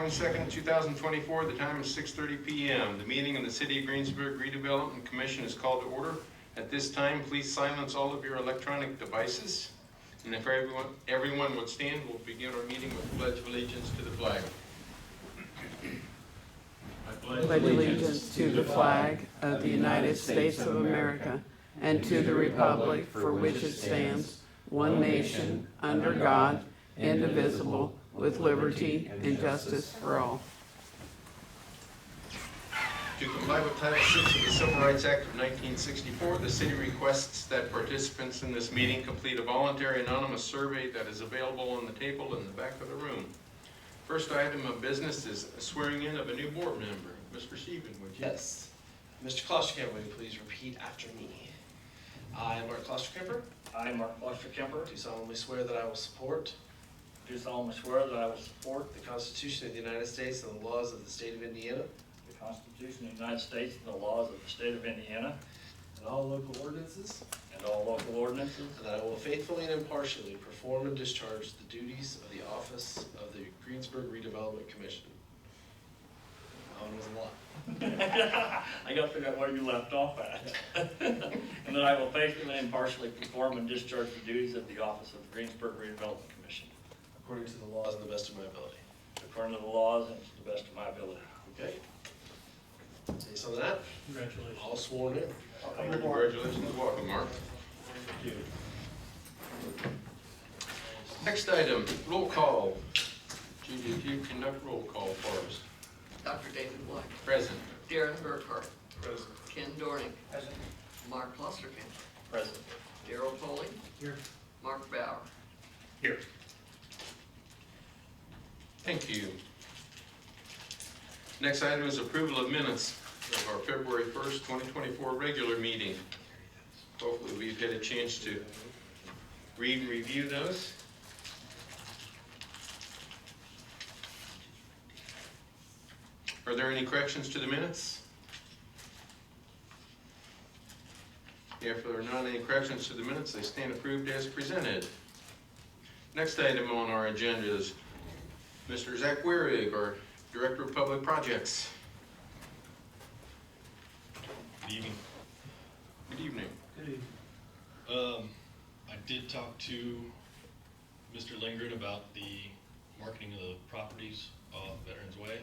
22nd, 2024. The time is 6:30 p.m. The meeting of the City of Greensburg Redevelopment Commission is called to order. At this time, please silence all of your electronic devices. And if everyone would stand, we'll begin our meeting with the Pledge of Allegiance to the flag. I pledge allegiance to the flag of the United States of America and to the republic for which it stands, one nation, under God, indivisible, with liberty and justice for all. To comply with Title VI of the Civil Rights Act of 1964, the city requests that participants in this meeting complete a voluntary anonymous survey that is available on the table in the back of the room. First item of business is swearing in of a new board member. Mr. Stephen, would you? Yes. Mr. Klosterkemper, will you please repeat after me? I, Mark Klosterkemper, I, Mark Klosterkemper, do solemnly swear that I will support do solemnly swear that I will support the Constitution of the United States and the laws of the state of Indiana the Constitution of the United States and the laws of the state of Indiana and all local ordinances, and all local ordinances, and that I will faithfully and impartially perform and discharge the duties of the office of the Greensburg Redevelopment Commission. That one was a lot. I got to figure out where you left off at. And that I will faithfully and impartially perform and discharge the duties of the office of the Greensburg Redevelopment Commission, According to the laws and the best of my ability. according to the laws and to the best of my ability. Okay. Say some of that. Congratulations. All sworn in. Congratulations. Welcome, Mark. Thank you. Next item, roll call. Judy, if you conduct roll call for us. Dr. David White. Present. Darren Burkhart. Present. Ken Dorning. Present. Mark Klosterkamp. Present. Darrell Foley. Here. Mark Bauer. Here. Thank you. Next item is approval of minutes of our February 1st, 2024 regular meeting. Hopefully we've had a chance to read and review those. Are there any corrections to the minutes? If there are not any corrections to the minutes, they stand approved as presented. Next item on our agenda is Mr. Zach Werig, our Director of Public Projects. Good evening. Good evening. Good evening. I did talk to Mr. Lindgren about the marketing of the properties off Veterans Way.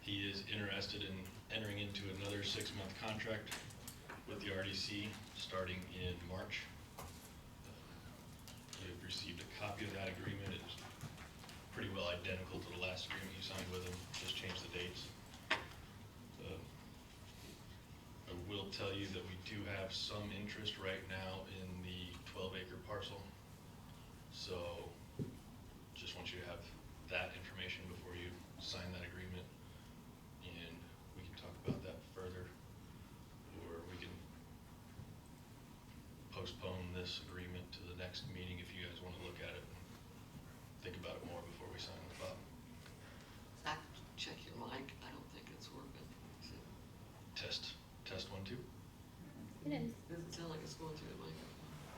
He is interested in entering into another 6-month contract with the RDC starting in March. You've received a copy of that agreement. It's pretty well identical to the last agreement you signed with him, just changed the dates. I will tell you that we do have some interest right now in the 12-acre parcel. So just want you to have that information before you sign that agreement. And we can talk about that further, or we can postpone this agreement to the next meeting if you guys want to look at it and think about it more before we sign the file. Zach, check your mic. I don't think it's working. Test 1, 2. It is. Doesn't sound like it's going through the mic.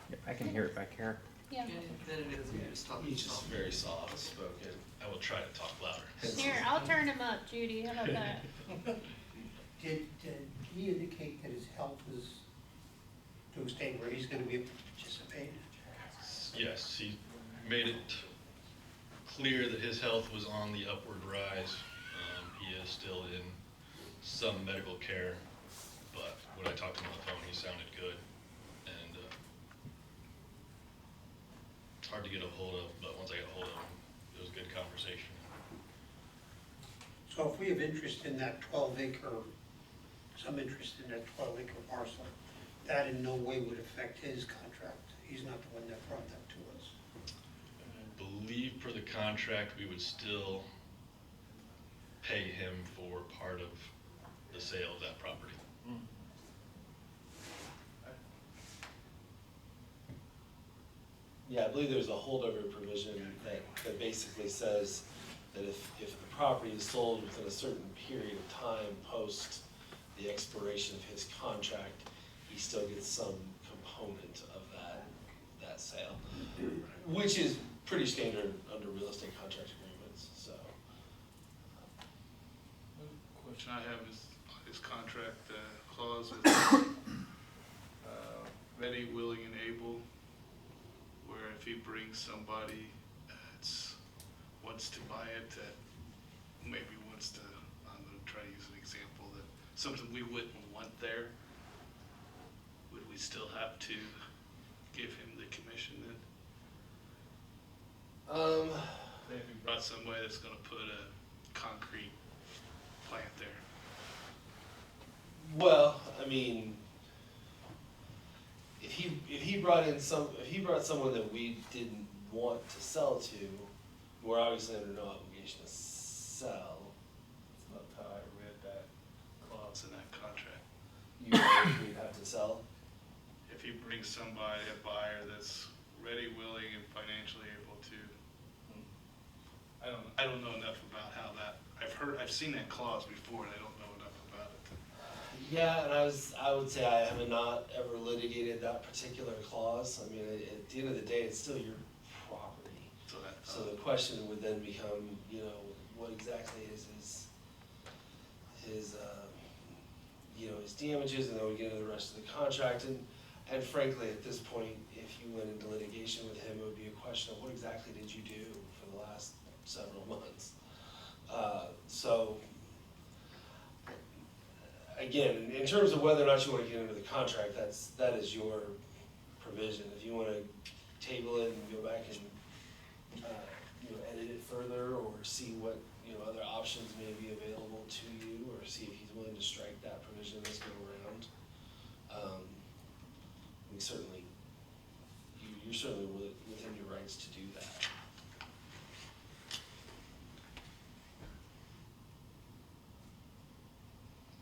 Yep, I can hear it back here. Yeah. Okay, then it is. You're just talking He's just soft. very soft spoken. I will try to talk louder. Here, I'll turn him up, Judy. How about that? Did he indicate that his health is to a state where he's going to be able to participate? Yes, he made it clear that his health was on the upward rise. He is still in some medical care, but when I talked to him on the phone, he sounded good. And it's hard to get a hold of, but once I got a hold of him, it was a good conversation. So if we have interest in that 12-acre, some interest in that 12-acre parcel, that in no way would affect his contract. He's not the one that brought that to us. I believe per the contract, we would still pay him for part of the sale of that property. Yeah, I believe there's a holdover provision that basically says that if the property is sold within a certain period of time post the expiration of his contract, he still gets some component of that sale, which is pretty standard under real estate contract agreements. So question I have is his contract clause is ready, willing, and able, where if he brings somebody that wants to buy it, that maybe wants to, I'm gonna try to use an example, that something we wouldn't want there, would we still have to give him the commission then? If we brought somebody that's gonna put a concrete plant there. Well, I mean, if he brought someone that we didn't want to sell to, we're obviously under no obligation to sell. That's not how I read that clause in that contract. We'd have to sell. If he brings somebody, a buyer that's ready, willing, and financially able to. I don't know enough about how that, I've seen that clause before, and I don't know enough about it. Yeah, and I would say I have not ever litigated that particular clause. I mean, at the end of the day, it's still your property. So the question would then become, you know, what exactly is his damages, and then we get into the rest of the contract. And frankly, at this point, if you went into litigation with him, it would be a question of what exactly did you do for the last several months. So again, in terms of whether or not you want to get into the contract, that is your provision. If you want to table it and go back and edit it further, or see what other options may be available to you, or see if he's willing to strike that provision this go around, you're certainly within your rights to do that.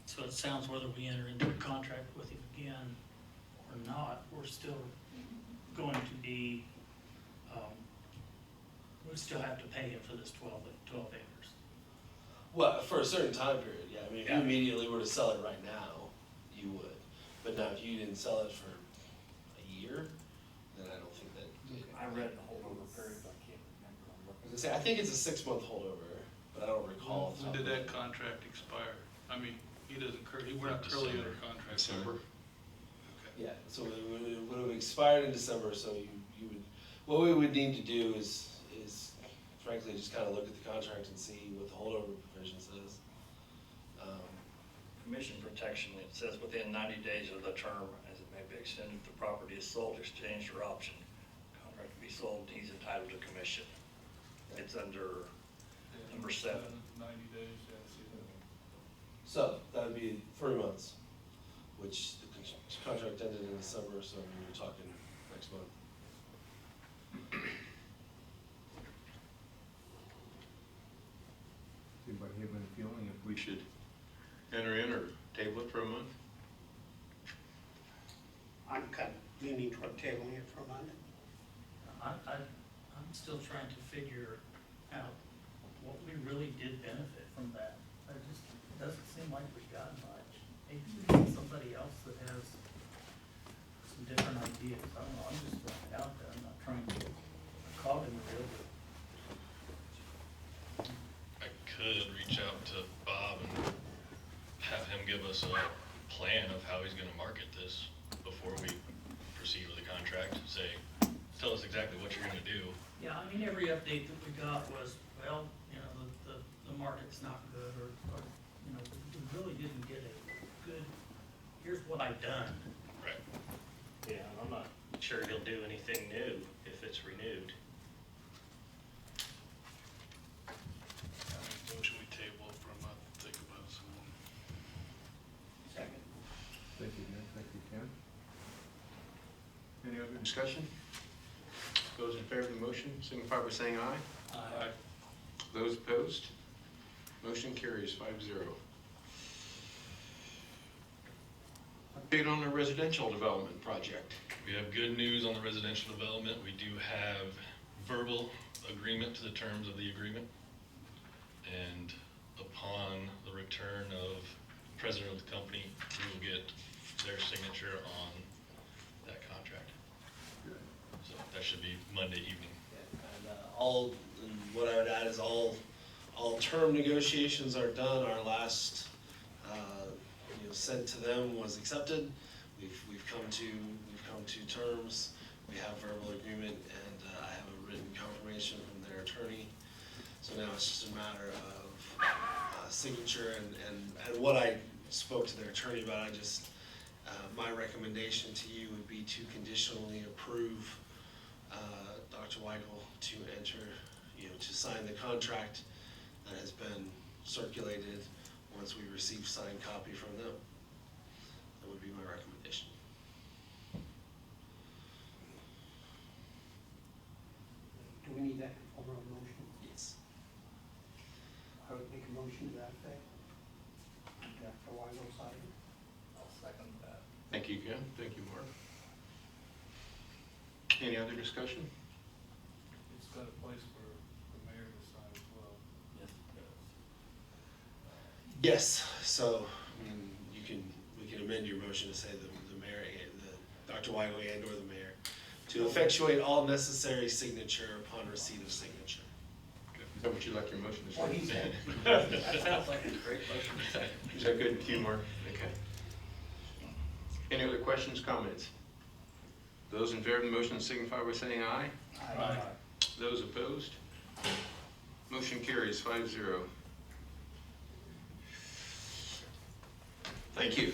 So it sounds whether we enter into a contract with him again or not, we're still going to be, we still have to pay him for this 12 acres. Well, for a certain time period, yeah. I mean, if Yeah. you immediately were to sell it right now, you would. But now, if you didn't sell it for a year, then I don't think that. I read the holdover period, but I can't remember. I was gonna say, I think it's a 6-month holdover, but I don't recall. When did that contract expire? I mean, we're not currently under contract. December. Okay. Yeah, so it would have expired in December, so you would, what we would need to do is frankly just kind of look at the contract and see what the holdover provision says. Commission protection, it says within 90 days of the term, as it may be extended, if the property is sold, exchanged, or optioned, contract to be sold, he's entitled to commission. It's under number 7. 90 days, yeah, I see that. So that would be 3 months, which the contract ended in December, so we're talking next month. Anybody have any feeling if we should enter in or table it for a month? I'm kind of leaning toward tabling it for a month. I'm still trying to figure out what we really did benefit from that. It doesn't seem like we got much. Maybe we need somebody else that has some different ideas. I don't know, I'm just throwing it out there. I'm not trying to call him real, but I could reach out to Bob and have him give us a plan of how he's gonna market this before we proceed with the contract. Say, tell us exactly what you're gonna do. yeah, I mean, every update that we got was, well, the market's not good, or we really didn't get a good, here's what I've done. Right. Yeah, I'm not sure he'll do anything new if it's renewed. Motion we table for a month, think about it some more. Second. Thank you, Dan. Thank you, Ken. Any other discussion? Those in favor of the motion, signify by saying aye. Aye. Those opposed? Motion carries 5-0. Update on the residential development project. We have good news on the residential development. We do have verbal agreement to the terms of the agreement. And upon the return of the president of the company, we will get their signature on that contract. So that should be Monday evening. And what I would add is all term negotiations are done. Our last sent to them was accepted. We've come to terms. We have verbal agreement, and I have a written confirmation from their attorney. So now it's just a matter of signature, and what I spoke to their attorney about. I just my recommendation to you would be to conditionally approve Dr. Weigel to enter, to sign the contract that has been circulated once we receive signed copy from them. That would be my recommendation. Do we need that in form of a motion? Yes. I would make a motion to that effect. Dr. Weigel sign. I'll second that. Thank you, Ken. Thank you, Mark. Any other discussion? It's got a place for the mayor to sign as well. Yes, it does. Yes, so, I mean, we can amend your motion to say the mayor, Dr. Weigel and or the mayor, to effectuate all necessary signature upon receipt of signature. Is that what you'd like your motion to say? What he said. That sounds like a great motion to second. Is that good with you, Mark? Okay. Any other questions, comments? Those in favor of the motion signify by saying aye. Aye. Those opposed? Motion carries 5-0. Thank you.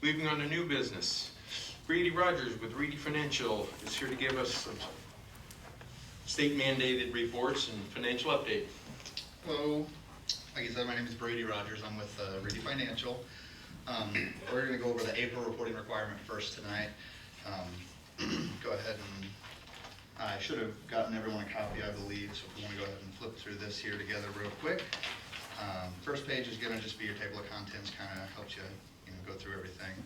Moving on to new business. Reedy Rogers with Reedy Financial is here to give us some state mandated reports and financial update. Hello, like I said, my name is Brady Rogers. I'm with Reedy Financial. We're going to go over the April reporting requirement first tonight. Go ahead and I should have gotten everyone a copy, I believe, so if we want to go ahead and flip through this here together real quick. First page is going to just be your table of contents, kind of helps you, go through everything.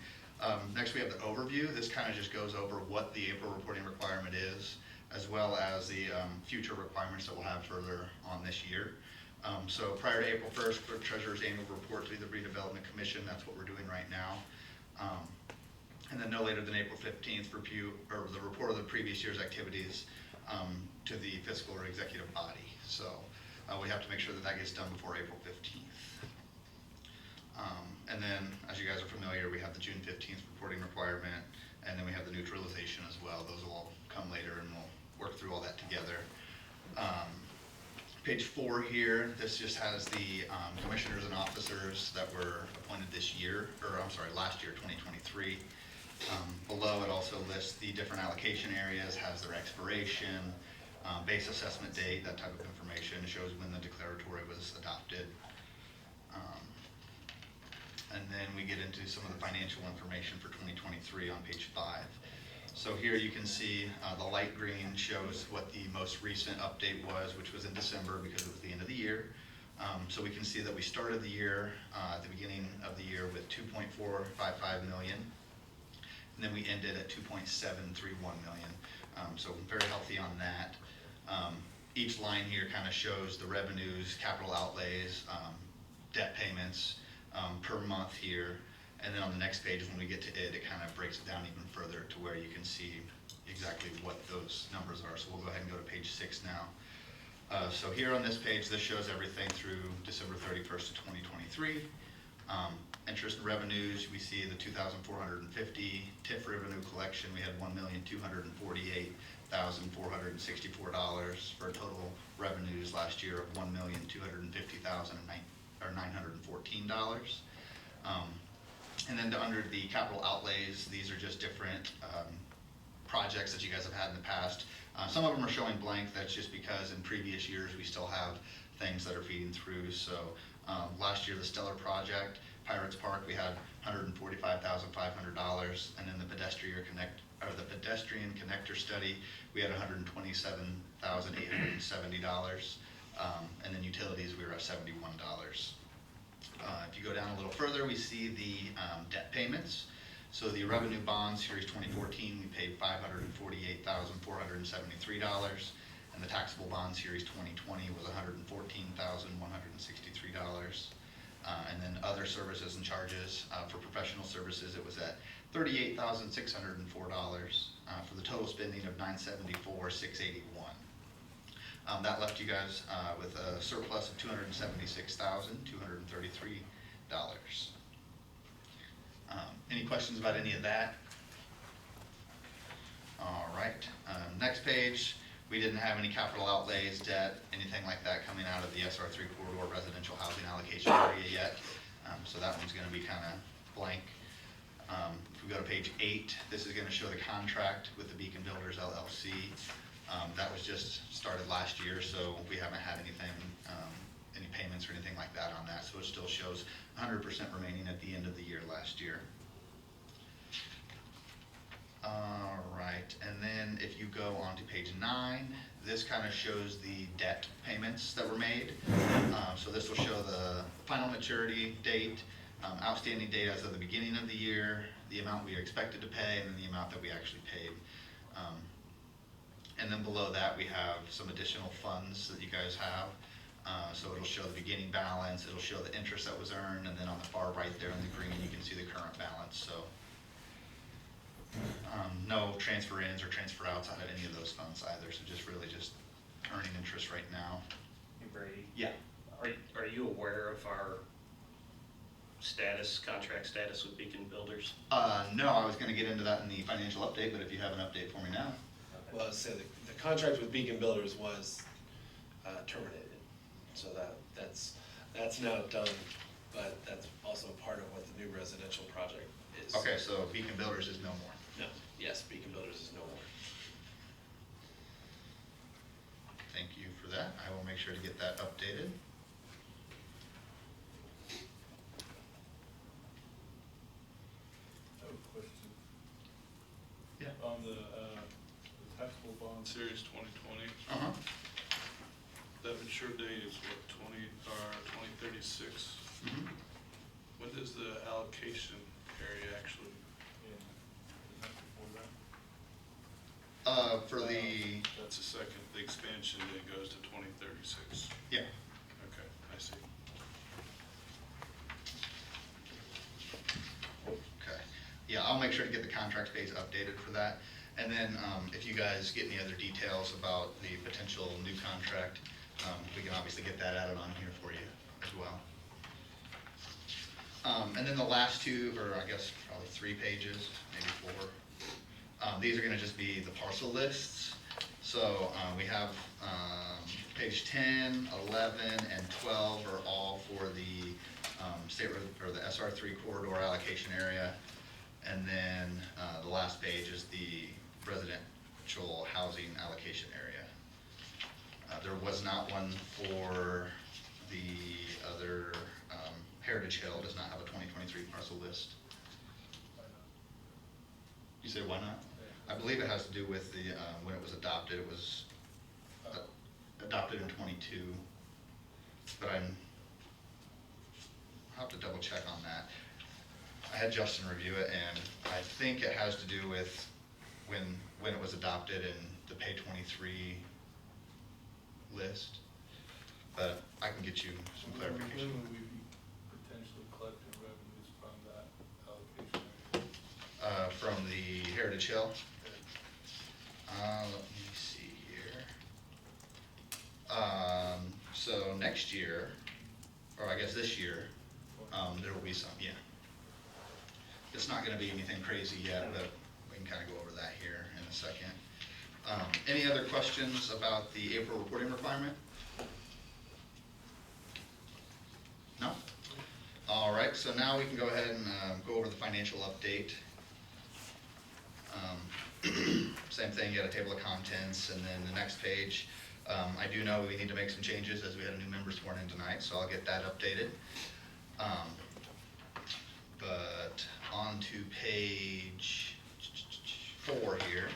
Next we have the overview. This kind of just goes over what the April reporting requirement is, as well as the future requirements that we'll have further on this year. So prior to April 1st, Clerk Treasurer's annual report to the Redevelopment Commission, that's what we're doing right now. And then no later than April 15th, review or the report of the previous year's activities to the fiscal or executive body. So we have to make sure that that gets done before April 15th. And then, as you guys are familiar, we have the June 15th reporting requirement, and then we have the neutralization as well. Those will all come later, and we'll work through all that together. Page 4 here, this just has the commissioners and officers that were appointed this year, or I'm sorry, last year, 2023. Below it also lists the different allocation areas, has their expiration, base assessment date, that type of information. It shows when the declaratory was adopted. And then we get into some of the financial information for 2023 on page 5. So here you can see the light green shows what the most recent update was, which was in December because it was the end of the year. So we can see that we started the year at the beginning of the year with 2.455 million. And then we ended at 2.731 million. So very healthy on that. Each line here kind of shows the revenues, capital outlays, debt payments per month here. And then on the next page, when we get to it kind of breaks it down even further to where you can see exactly what those numbers are. So we'll go ahead and go to page 6 now. So here on this page, this shows everything through December 31st of 2023. Interest and revenues, we see the 2,450. TIF revenue collection, we had $1,248,464 for total revenues last year of $1,250,914. And then under the capital outlays, these are just different projects that you guys have had in the past. Some of them are showing blank. That's just because in previous years we still have things that are feeding through. So last year the Stellar project, Pirates Park, we had $145,500, and then the pedestrian connector study, we had $127,870, and then utilities we were at $71. If you go down a little further, we see the debt payments. So the revenue bond series 2014, we paid $548,473, and the taxable bond series 2020 was $114,163. And then other services and charges for professional services, it was at $38,604 for the total spending of $974,681. That left you guys with a surplus of $276,233. Any questions about any of that? All right, next page, we didn't have any capital outlays, debt, anything like that coming out of the SR3 corridor residential housing allocation area yet. So that one's gonna be kinda blank. If we go to page 8, this is gonna show the contract with the Beacon Builders LLC. That was just started last year, so we haven't had anything, any payments or anything like that on that. So it still shows 100% remaining at the end of the year last year. All right, and then if you go on to page 9, this kind of shows the debt payments that were made. So this will show the final maturity date, outstanding date as of the beginning of the year, the amount we are expected to pay, and then the amount that we actually paid. And then below that, we have some additional funds that you guys have. So it'll show the beginning balance, it'll show the interest that was earned, and then on the far right there in the green, you can see the current balance. So no transfer ins or transfer outs out of any of those funds either, so just really just earning interest right now. Hey Brady, Yeah. are you aware of our contract status with Beacon Builders? No, I was gonna get into that in the financial update, but if you have an update for me now. Well, so the contract with Beacon Builders was terminated, so that's now done, but that's also part of what the new residential project is. Okay, so Beacon Builders is no more. No, yes, Beacon Builders is no more. Thank you for that. I will make sure to get that updated. I have a question. Yeah. On the taxable bond series 2020, Uh-huh. that mature date is what, 2036? Mhm. When does the allocation area actually end? Is that before that? For the, That's the second, the expansion that goes to 2036. yeah. Okay, I see. Okay. Yeah, I'll make sure to get the contract page updated for that. And then if you guys get any other details about the potential new contract, we can obviously get that added on here for you as well. And then the last 2, or I guess probably 3 pages, maybe 4. These are gonna just be the parcel lists. So we have page 10, 11, and 12 are all for the state road, or the SR3 corridor allocation area. And then the last page is the residential housing allocation area. There was not one for the other, Heritage Hill does not have a 2023 parcel list. You say why not? I believe it has to do with the, when it was adopted, it was adopted in 22, but I'll have to double check on that. I had Justin review it, and I think it has to do with when it was adopted in the Pay 23 list, but I can get you some clarification. When would we be potentially collecting revenues from that allocation area? From the Heritage Hill? Let me see here. So next year, or I guess this year, there will be some, yeah. It's not gonna be anything crazy yet, but we can kinda go over that here in a second. Any other questions about the April reporting requirement? No? All right, so now we can go ahead and go over the financial update. Same thing, you got a table of contents, and then the next page, I do know we need to make some changes as we had a new member sworn in tonight, so I'll get that updated. But on to page 4 here.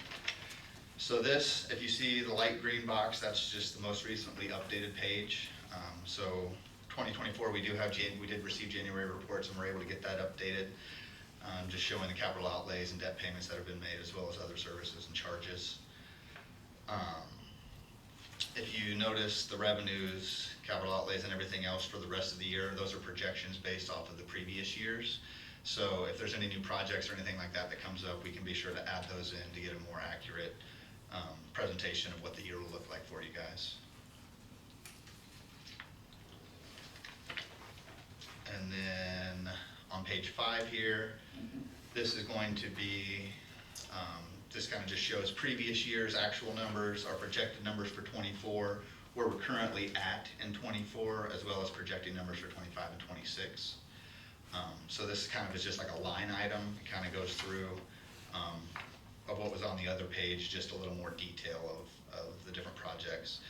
So this, if you see the light green box, that's just the most recently updated page. So 2024, we did receive January reports, and we're able to get that updated. Just showing the capital outlays and debt payments that have been made, as well as other services and charges. If you notice the revenues, capital outlays, and everything else for the rest of the year, those are projections based off of the previous years. So if there's any new projects or anything like that that comes up, we can be sure to add those in to get a more accurate presentation of what the year will look like for you guys. And then on page 5 here, This is going to be, this kind of just shows previous year's actual numbers, our projected numbers for '24, where we're currently at in '24, as well as projecting numbers for '25 and '26. So this kind of is just like a line item. It kind of goes through of what was on the other page, just a little more detail of the different projects.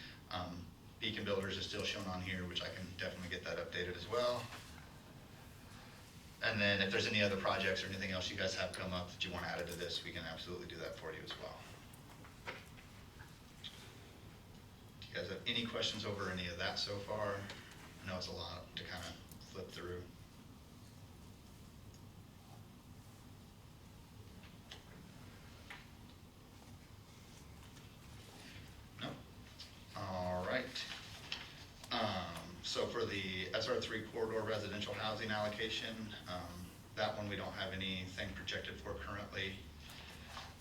Beacon Builders is still shown on here, which I can definitely get that updated as well. And then if there's any other projects or anything else you guys have come up that you want added to this, we can absolutely do that for you as well. Do you guys have any questions over any of that so far? I know it's a lot to kind of flip through. No? All right. So for the SR3 corridor residential housing allocation, that one we don't have anything projected for currently.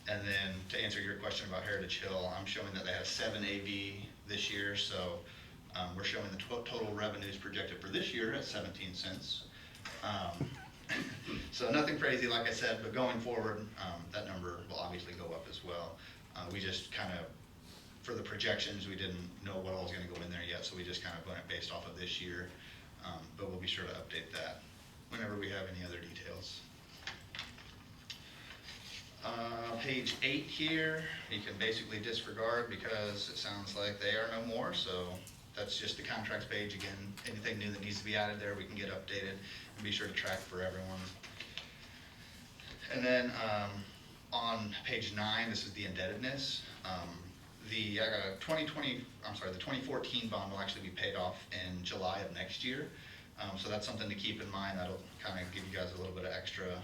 And then to answer your question about Heritage Hill, I'm showing that they have 7 AV this year, so we're showing the total revenues projected for this year at 17 cents. So nothing crazy, like I said, but going forward, that number will obviously go up as well. We just kind of, for the projections, we didn't know what all was going to go in there yet, so we just kind of went based off of this year. But we'll be sure to update that whenever we have any other details. Page 8 here, you can basically disregard because it sounds like they are no more, so that's just the contracts page. Again, anything new that needs to be added there, we can get updated and be sure to track for everyone. And then on page 9, this is the indebtedness. The 2014 bond will actually be paid off in July of next year. So that's something to keep in mind. That'll kind of give you guys a little bit of extra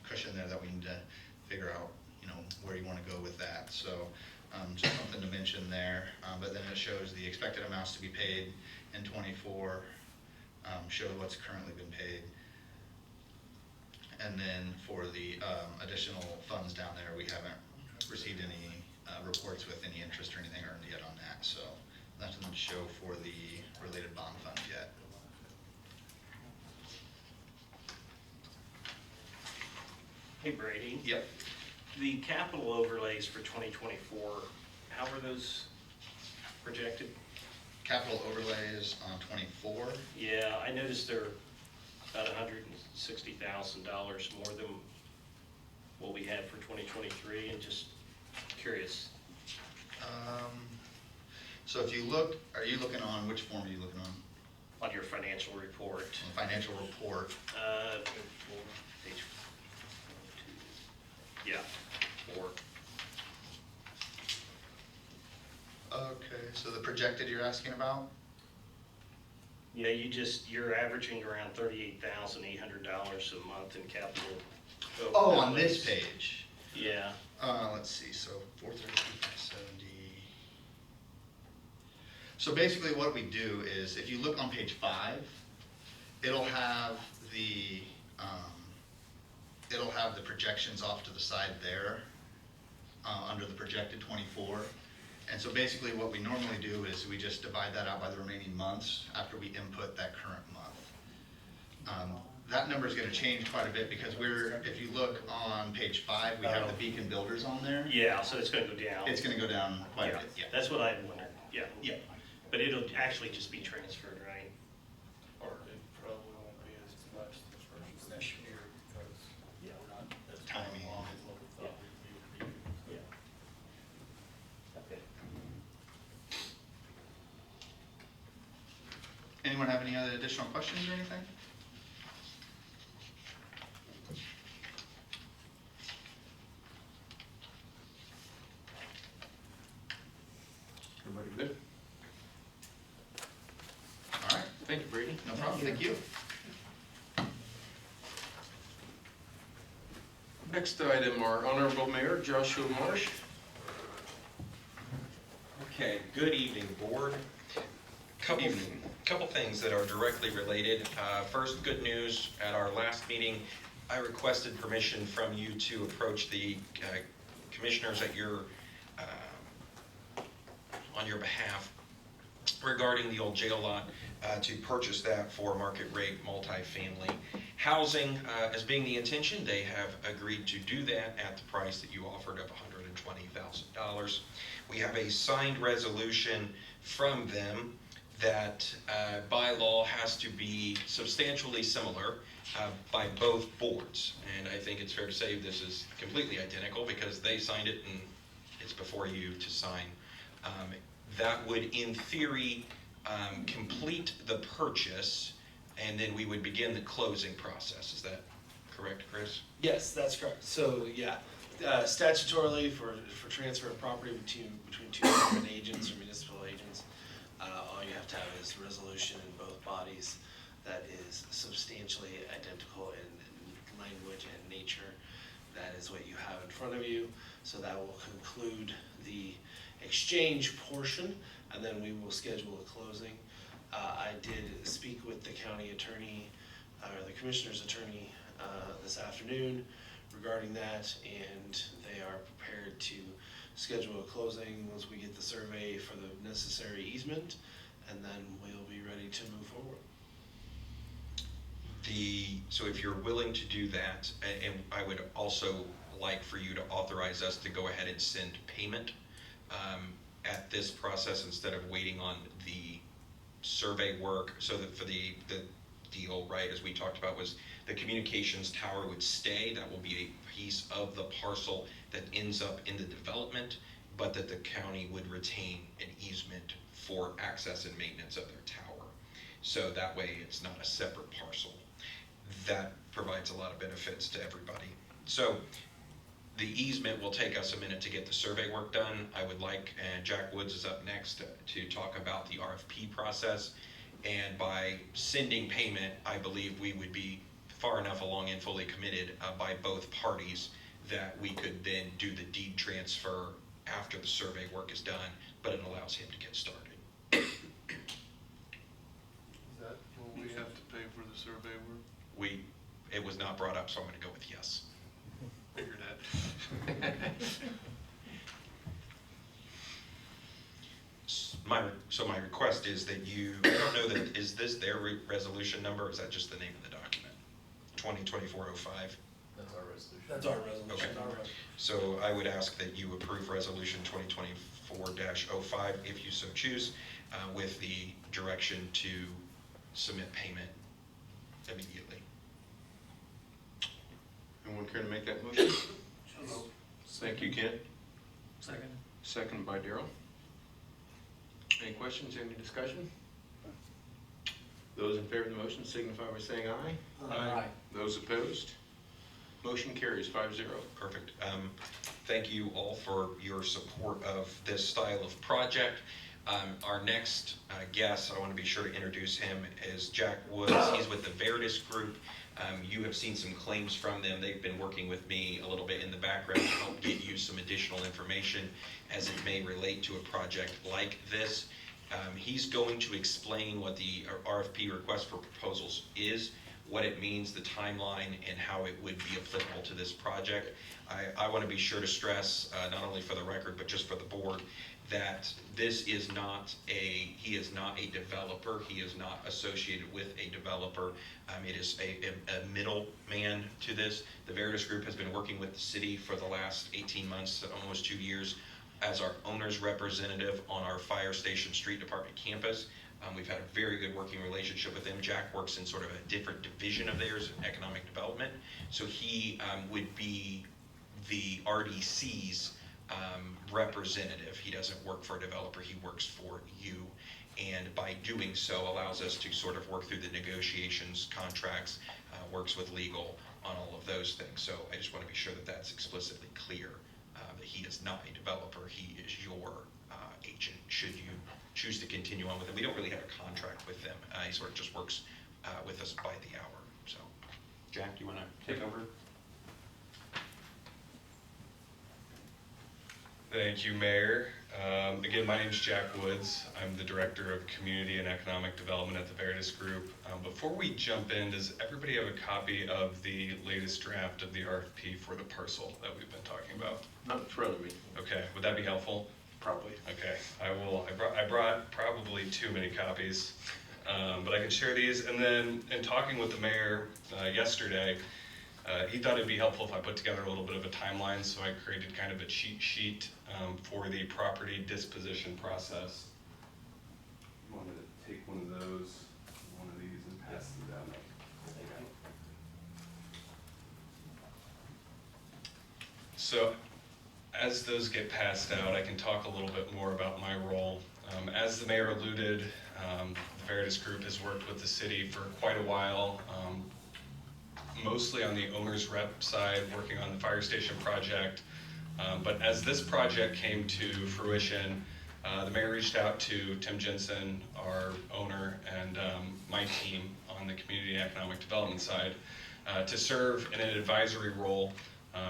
cushion there that we need to figure out, where you want to go with that. So just something to mention there. But then it shows the expected amounts to be paid in '24, show what's currently been paid. And then for the additional funds down there, we haven't received any reports with any interest or anything earned yet on that. So nothing to show for the related bond fund yet. Hey Brady. Yep. The capital overlays for 2024, how are those projected? Capital overlays on '24. Yeah, I noticed they're about $160,000 more than what we had for 2023, and just curious. So if you look, are you looking on, which form are you looking on? On your financial report. On the financial report. Page 2. Yeah, 4. Okay, so the projected you're asking about? Yeah, you're averaging around $38,800 a month in capital. Oh, on this page. Yeah. Let's see, so 432.70. So basically what we do is, if you look on page 5, it'll have the projections off to the side there, under the projected 24. And so basically what we normally do is we just divide that out by the remaining months after we input that current month. That number is going to change quite a bit because if you look on page 5, we have the Beacon Builders on there. Yeah, so it's going to go down. It's going to go down quite a bit, yeah. That's what I wondered, yeah. Yeah. But it'll actually just be transferred, right? Or it probably won't be as much this year because we're not as Timing. long as what we thought we'd be. Yeah. Okay. Anyone have any other additional questions or anything? Everybody good? All right, Thank you, Brady. no problem, thank you. Next item, our Honorable Mayor Joshua Marsh. Okay, good evening, Board. Couple things that are directly related. First, good news, at our last meeting, I requested permission from you to approach the commissioners at on your behalf regarding the old jail lot, to purchase that for market rate multifamily. Housing as being the intention, they have agreed to do that at the price that you offered of $120,000. We have a signed resolution from them that by law has to be substantially similar by both boards. And I think it's fair to say this is completely identical because they signed it and it's before you to sign. That would, in theory, complete the purchase, and then we would begin the closing process. Is that correct, Chris? Yes, that's correct. So, yeah, statutorily for transfer of property between two different agents or municipal agents, all you have to have is a resolution in both bodies that is substantially identical in language and nature. That is what you have in front of you. So that will conclude the exchange portion, and then we will schedule a closing. I did speak with the county attorney, or the commissioner's attorney, this afternoon regarding that, and they are prepared to schedule a closing once we get the survey for the necessary easement, and then we'll be ready to move forward. So if you're willing to do that, and I would also like for you to authorize us to go ahead and send payment at this process instead of waiting on the survey work, so that for the deal, right, as we talked about, was the communications tower would stay. That will be a piece of the parcel that ends up in the development, but that the county would retain an easement for access and maintenance of their tower. So that way it's not a separate parcel. That provides a lot of benefits to everybody. So the easement will take us a minute to get the survey work done. I would like, and Jack Woods is up next to talk about the RFP process. And by sending payment, I believe we would be far enough along and fully committed by both parties that we could then do the deed transfer after the survey work is done, but it allows him to get started. Is that what we have to pay for the survey work? It was not brought up, so I'm gonna go with yes. Figured that. So my request is that you, I don't know that, is this their resolution number, or is that just the name of the document? 2024-05? That's our resolution. That's our resolution. Okay. So I would ask that you approve resolution 2024-05 if you so choose, with the direction to submit payment immediately. Anyone care to make that motion? Thank you, Kent. Second. Second by Daryl. Any questions, any discussion? Those in favor of the motion signify by saying aye. Aye. Those opposed? Motion carries 5-0. Perfect. Thank you all for your support of this style of project. Our next guest, I want to be sure to introduce him, is Jack Woods. He's with the Veridus group. You have seen some claims from them. They've been working with me a little bit in the background to help get you some additional information as it may relate to a project like this. He's going to explain what the RFP request for proposals is, what it means, the timeline, and how it would be applicable to this project. I want to be sure to stress, not only for the record, but just for the board, that this is not he is not a developer. He is not associated with a developer. It is a middleman to this. The Veridus Group has been working with the city for the last 18 months, almost 2 years, as our owner's representative on our fire station street department campus. We've had a very good working relationship with them. Jack works in sort of a different division of theirs, economic development. So he would be the RDC's representative. He doesn't work for a developer, he works for you. And by doing so allows us to sort of work through the negotiations, contracts, works with legal on all of those things. So I just want to be sure that that's explicitly clear, that he is not a developer, he is your agent should you choose to continue on with him. We don't really have a contract with them. He sort of just works with us by the hour. So Jack, do you want to take over? Thank you, Mayor. Again, my name is Jack Woods. I'm the Director of Community and Economic Development at the Veridus Group. Before we jump in, does everybody have a copy of the latest draft of the RFP for the parcel that we've been talking about? Not in front of me. Okay, would that be helpful? Probably. Okay, I brought probably too many copies. But I can share these. And then in talking with the mayor yesterday, he thought it'd be helpful if I put together a little bit of a timeline, so I created kind of a cheat sheet for the property disposition process. I wanted to take one of those, one of these, and pass them down. So as those get passed out, I can talk a little bit more about my role. As the mayor alluded, the Veridus Group has worked with the city for quite a while, mostly on the owner's rep side, working on the fire station project. But as this project came to fruition, the mayor reached out to Tim Jensen, our owner, and my team on the community and economic development side to serve in an advisory role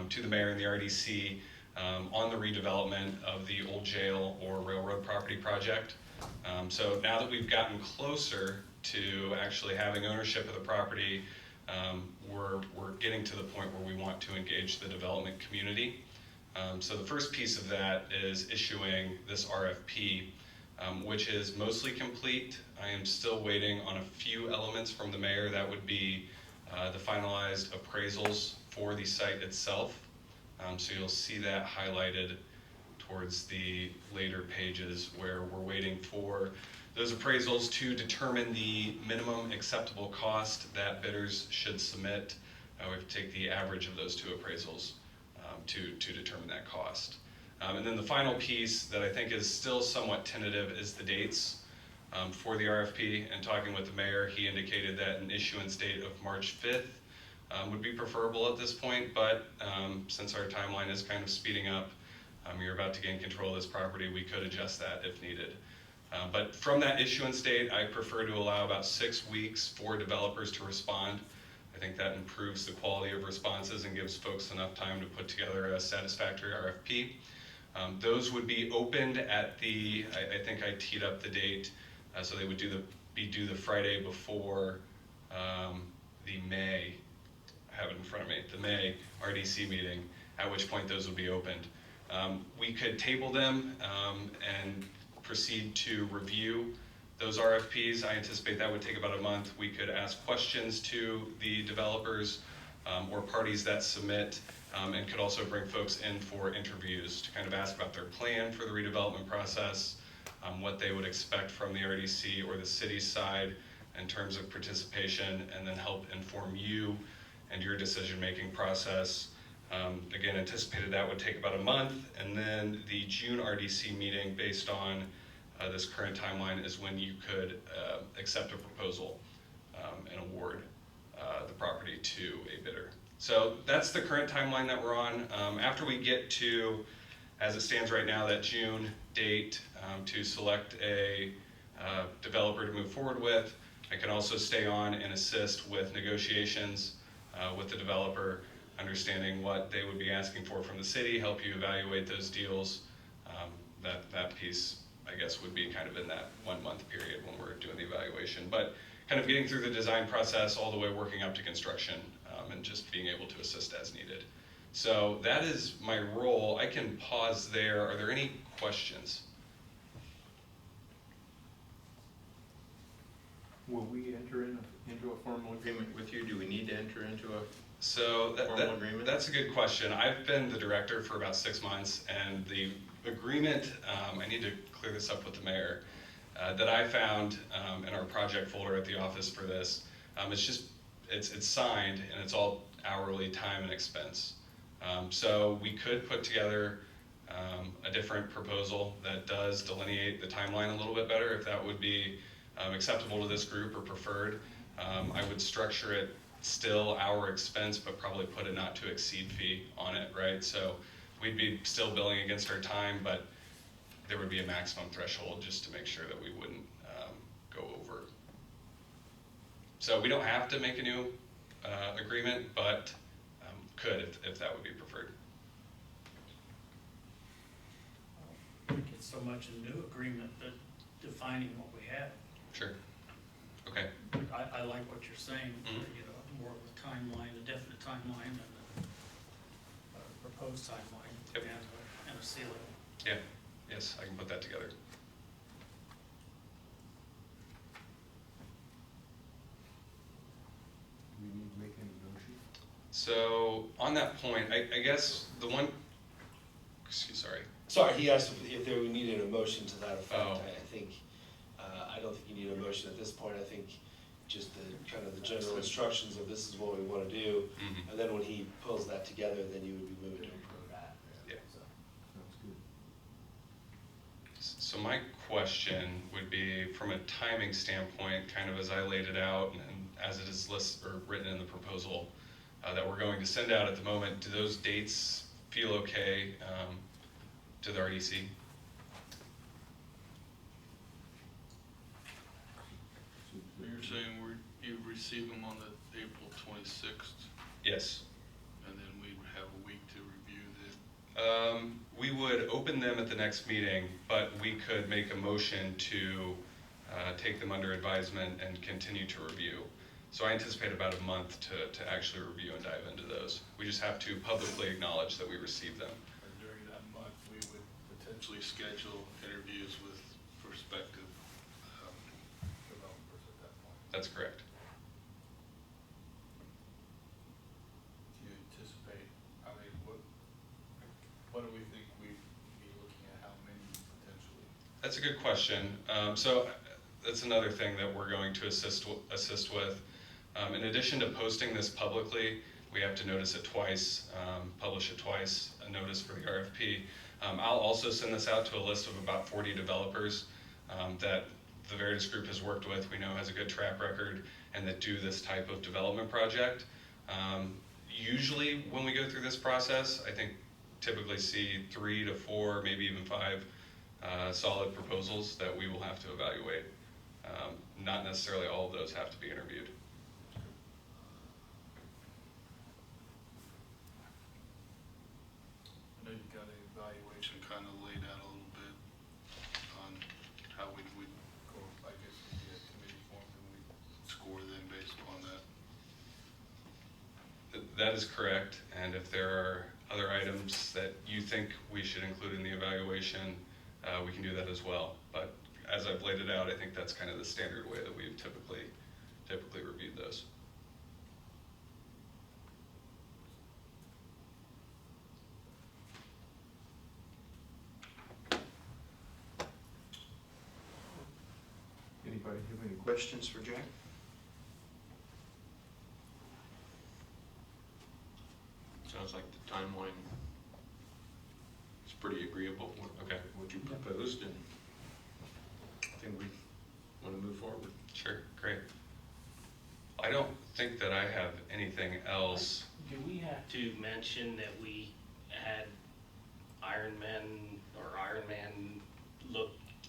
to the mayor and the RDC on the redevelopment of the old jail or railroad property project. So now that we've gotten closer to actually having ownership of the property, we're getting to the point where we want to engage the development community. So the first piece of that is issuing this RFP, which is mostly complete. I am still waiting on a few elements from the mayor. That would be the finalized appraisals for the site itself. So you'll see that highlighted towards the later pages where we're waiting for those appraisals to determine the minimum acceptable cost that bidders should submit. We have to take the average of those two appraisals to determine that cost. And then the final piece that I think is still somewhat tentative is the dates for the RFP. And talking with the mayor, he indicated that an issuance date of March 5th would be preferable at this point, but since our timeline is kind of speeding up, you're about to gain control of this property, we could adjust that if needed. But from that issuance date, I prefer to allow about 6 weeks for developers to respond. I think that improves the quality of responses and gives folks enough time to put together a satisfactory RFP. Those would be opened at the, I think I teed up the date, so they would be due the Friday before the May, I have it in front of me, the May RDC meeting, at which point those would be opened. We could table them and proceed to review those RFPs. I anticipate that would take about a month. We could ask questions to the developers or parties that submit, and could also bring folks in for interviews to kind of ask about their plan for the redevelopment process, what they would expect from the RDC or the city side in terms of participation, and then help inform you and your decision-making process. Again, anticipated that would take about a month, and then the June RDC meeting, based on this current timeline, is when you could accept a proposal and award the property to a bidder. So that's the current timeline that we're on. After we get to, as it stands right now, that June date to select a developer to move forward with, I can also stay on and assist with negotiations with the developer, understanding what they would be asking for from the city, help you evaluate those deals. That piece, I guess, would be kind of in that 1 month period when we're doing the evaluation. But kind of getting through the design process all the way working up to construction, and just being able to assist as needed. So that is my role. I can pause there. Are there any questions? Will we enter into a formal agreement with you? Do we need to enter into a So formal agreement? That's a good question. I've been the director for about 6 months, and the agreement, I need to clear this up with the mayor, that I found in our project folder at the office for this, it's signed, and it's all hourly time and expense. So we could put together a different proposal that does delineate the timeline a little bit better, if that would be acceptable to this group or preferred. I would structure it still our expense, but probably put a not to exceed fee on it, right? So we'd be still billing against our time, but there would be a maximum threshold just to make sure that we wouldn't go over. So we don't have to make a new agreement, but could if that would be preferred. I think it's so much a new agreement, but defining what we have. Sure. Okay. I like what you're saying, Mhm. you know, more of a timeline, a definite timeline, and a proposed timeline, Yep. and a ceiling. Yeah. Yes, I can put that together. we need to make any motion? So on that point, I guess the one, sorry. Sorry, he asked if there we needed a motion to that effect. Oh. I think, I don't think you need a motion at this point. I think just the kind of the general instructions of this is what we want to do. Mhm. And then when he pulls that together, then you would be moving to approve that. Yeah. Sounds good. So my question would be, from a timing standpoint, kind of as I laid it out and as it is written in the proposal that we're going to send out at the moment, do those dates feel okay to the RDC? So you're saying you receive them on the April 26th, Yes. and then we'd have a week to review them? We would open them at the next meeting, but we could make a motion to take them under advisement and continue to review. So I anticipate about a month to actually review and dive into those. We just have to publicly acknowledge that we received them. And during that month, we would potentially schedule interviews with prospective developers at that point. That's correct. Do you anticipate, I mean, what do we think we'd be looking at, how many potentially? That's a good question. So that's another thing that we're going to assist with. In addition to posting this publicly, we have to notice it twice, publish it twice, a notice for the RFP. I'll also send this out to a list of about 40 developers that the Veridus Group has worked with, we know has a good track record, and that do this type of development project. Usually when we go through this process, I think typically see 3 to 4, maybe even 5 solid proposals that we will have to evaluate. Not necessarily all of those have to be interviewed. I know you've got an evaluation kind of laid out a little bit on how we would go, I guess we'd be a committee formed and we'd score them based upon that. That is correct, and if there are other items that you think we should include in the evaluation, we can do that as well. But as I've laid it out, I think that's kind of the standard way that we've typically reviewed those. Anybody have any questions? Questions for Jack? Sounds like the timeline is pretty agreeable. Okay. What you proposed, and I think we want to move forward. Sure, great. I don't think that I have anything else. Do we have to mention that we had Ironman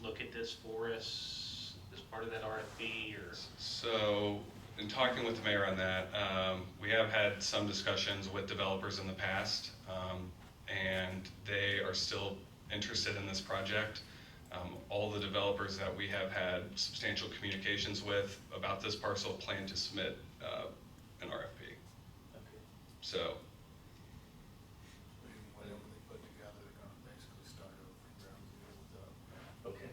look at this for us as part of that RFP, or? So, in talking with the mayor on that, we have had some discussions with developers in the past, and they are still interested in this project. All the developers that we have had substantial communications with about this parcel plan to submit an RFP. Okay. So, Whatever they put together, they're gonna basically start over from ground zero with Okay.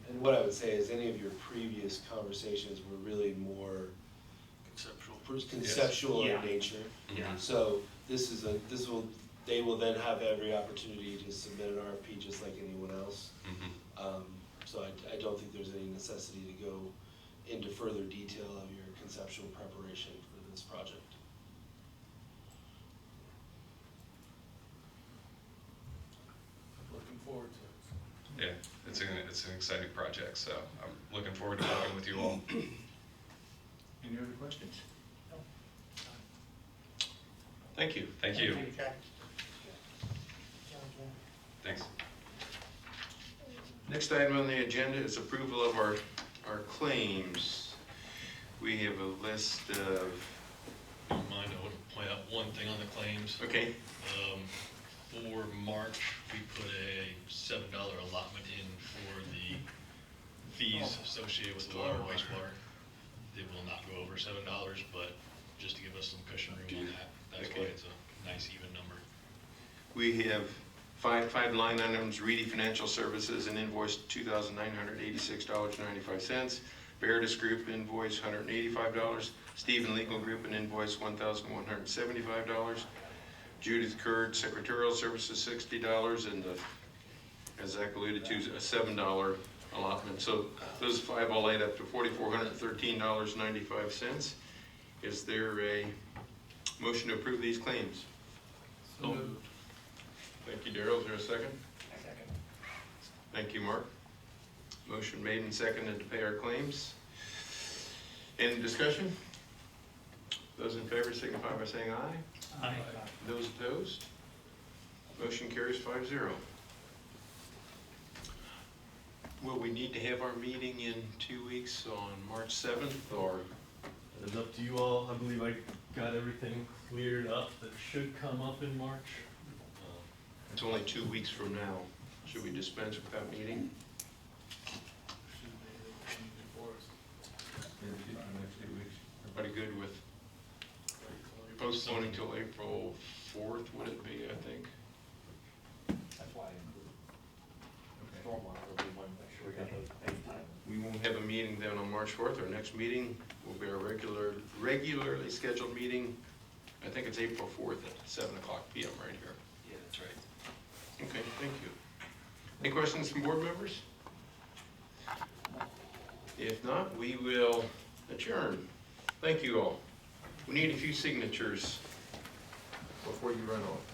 And what I would say is any of your previous conversations were really more conceptual Yeah. in nature. Yeah. So they will then have every opportunity to submit an RFP just like anyone else. So I don't think there's any necessity to go into further detail of your conceptual preparation for this project. Looking forward to it. yeah, it's an exciting project, so I'm looking forward to working with you all. Any other questions? Thank you. Thank you. Thank you, Jack. Thanks. Next item on the agenda is approval of our claims. We have a list of, Don't mind, I would point out one thing on the claims. okay, For March, we put a $7 allotment in for the fees associated with the water and wastewater. It will not go over $7, but just to give us some cushion room on that. That's why it's a nice even number. we have five line items: Reedy Financial Services, an invoice $2,986.95. Veridus Group invoice $185. Stephen Legal Group, an invoice $1,175. Judith Curd, secretarial services, $60, and as Zach alluded to, a $7 allotment. So those five all add up to $4,413.95. Is there a motion to approve these claims? So moved. Thank you, Darrell. Is there a second? Second. Thank you, Mark. Motion made and seconded to pay our claims. Any discussion? Those in favor signify by saying aye. Aye. Those opposed? Motion carries 5-0. Will we need to have our meeting in 2 weeks on March 7th, or? It's up to you all. I believe I got everything cleared up that should come up in March. It's only 2 weeks from now. Should we dispense with that meeting? Everybody good with postponing till April 4th, would it be, I think? That's why I included. Stormwater will be one, make sure we got those date time. We won't have a meeting then on March 4th. Our next meeting will be our regularly scheduled meeting. I think it's April 4th at 7 o'clock p.m. right here. Yeah, that's right. Okay, thank you. Any questions from board members? If not, we will adjourn. Thank you all. We need a few signatures before you run off.